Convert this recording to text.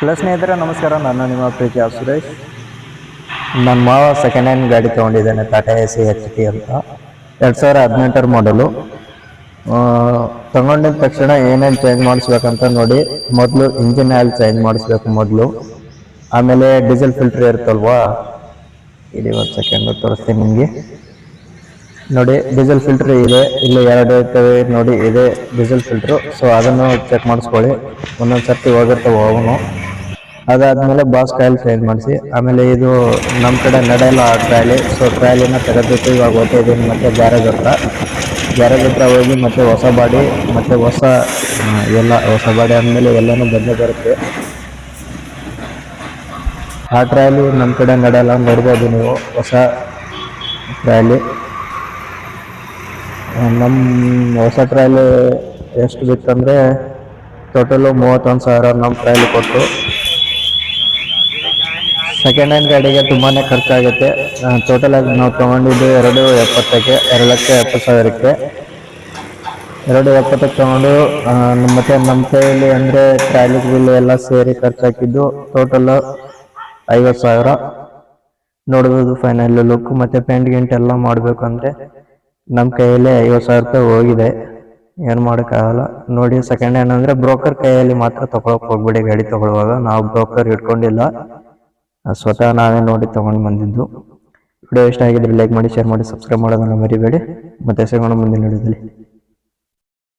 Hello ಸ್ನೇಹಿತರೆ, ನಮಸ್ಕಾರ. ನಾನು ನಿಮ್ಮ ಪ್ರೀತಿಯ ಸುರೇಶ್. ನನ್ನ ಮಾವ ಸೆಕೆಂಡ್ ಹ್ಯಾಂಡ್ ಗಾಡಿ ತೊಗೊಂಡಿದ್ದಾನೆ, ಟಾಟಾ ಎಸಿ HT ಅಂತ. 2018 ಮಾಡಲು. ತಗೊಂಡಿದ ತಕ್ಷಣ ಏನೇನು ಚೇಂಜ್ ಮಾಡಿಸ್ಬೇಕಂತ ನೋಡಿ. ಮೊದಲು ಇಂಜಿನ್ ಆಯಿಲ್ ಚೇಂಜ್ ಮಾಡಿಸ್ಬೇಕು ಮೊದಲು. ಆಮೇಲೆ ಡೀಸೆಲ್ ಫಿಲ್ಟರ್ ಇರುತ್ತಲ್ವಾ, ಇಲ್ಲಿ ಒಂದು ಸೆಕೆಂಡ್ ತೋರಿಸ್ತೀನಿ ನಿಮಗೆ. ನೋಡಿ, ಡೀಸೆಲ್ ಫಿಲ್ಟರ್ ಇದೆ, ಇಲ್ಲಿ ಎರಡು ಇರ್ತವೆ ನೋಡಿ, ಇದೆ ಡೀಸೆಲ್ ಫಿಲ್ಟ್ರು. ಸೊ ಅದನ್ನು ಚೆಕ್ ಮಾಡಿಸ್ಕೊಳ್ಳಿ, ಒಂದೊಂದು ಸರ್ತಿ ಹೋಗಿರ್ತವೆ ಅವನು. ಅದಾದ್ಮೇಲೆ ಬಾಸ್ ಕಾಯಿಲ್ ಚೇಂಜ್ ಮಾಡಿಸಿ. ಆಮೇಲೆ ಇದು ನಮ್ಮ ಕಡೆ ನಡೆಯಲ್ಲ ಆ ಟ್ರಾಲಿ, ಸೊ ಟ್ರಾಲಿನ ತೆಗೆದ್ಬಿಟ್ಟು ಇವಾಗ ಹೋಗ್ತಾ ಇದ್ದೀನಿ ಮತ್ತೆ ಗ್ಯಾರೇಜ್ ಹತ್ರ ಹೋಗಿ ಮತ್ತೆ ಹೊಸ ಬಾಡಿ ಮತ್ತೆ ಹೊಸ ಬಾಡಿ ಆದಮೇಲೆ ಎಲ್ಲನೂ ಬಂದೇ ಬರುತ್ತೆ. ಆ ಟ್ರಾಲಿ ನಮ್ಮ ಕಡೆ ನಡೆಯಲ್ಲ, ನೋಡ್ಬೋದು ನೀವು. ಹೊಸ ಟ್ರಾಲಿ, ನಮ್ಮ ಹೊಸ ಟ್ರಾಲಿ ಎಷ್ಟು ಬಿತ್ತಂದರೆ ಟೋಟಲು 31,000 ನಮ್ಮ ಟ್ರಾಲಿ ಕೊಟ್ಟು. ಸೆಕೆಂಡ್ ಹ್ಯಾಂಡ್ ಗಾಡಿಗೆ ತುಂಬಾ ಖರ್ಚಾಗುತ್ತೆ. ಟೋಟಲಾಗಿ ನಾವು ತೊಗೊಂಡಿದ್ದು 2,70,000ಕ್ಕೆ, 2,70,000ಕ್ಕೆ 2,70,000 ತೊಗೊಂಡು ಮತ್ತು ನಮ್ಮ ಕೈಯಲ್ಲಿ ಅಂದರೆ ಟ್ರಾಲಿ ಬಿಲ್ ಎಲ್ಲ ಸೇರಿ ಖರ್ಚಾಕಿದ್ದು ಟೋಟಲ್ 50,000. ನೋಡ್ಬೋದು ಫೈನಲ್ ಲುಕ್ ಮತ್ತು ಪೇಂಟ್ ಗಿಂಟ್ ಎಲ್ಲ ಮಾಡಬೇಕಂದ್ರೆ ನಮ್ಮ ಕೈಯಲ್ಲಿ 50,000 ರೂಪಾಯಿ ಹೋಗಿದೆ. ಏನು ಮಾಡೋಕ್ಕಾಗಲ್ಲ. ನೋಡಿ, ಸೆಕೆಂಡ್ ಹ್ಯಾಂಡ್ ಅಂದರೆ ಬ್ರೋಕರ್ ಕೈಯಲ್ಲಿ ಮಾತ್ರ ತೊಗೊಳಕ್ಕೆ ಹೋಗ್ಬೇಡಿ ಗಾಡಿ ತೊಗೊಳ್ಳುವಾಗ. ನಾವು ಬ್ರೋಕರ್ ಇಟ್ಕೊಂಡಿಲ್ಲ, ಸ್ವತಃ ನಾವೇ ನೋಡಿ ತೊಗೊಂಡು ಬಂದಿದ್ದು. ವಿಡಿಯೋ ಇಷ್ಟ ಆಗಿದ್ರೆ ಲೈಕ್ ಮಾಡಿ, ಶೇರ್ ಮಾಡಿ, ಸಬ್ಸ್ಕ್ರೈಬ್ ಮಾಡೋದನ್ನು ಮರಿಬೇಡಿ. ಮತ್ತೆ ಸಿಗೋಣ ಮುಂದಿನ ವಿಡಿಯೋದಲ್ಲಿ.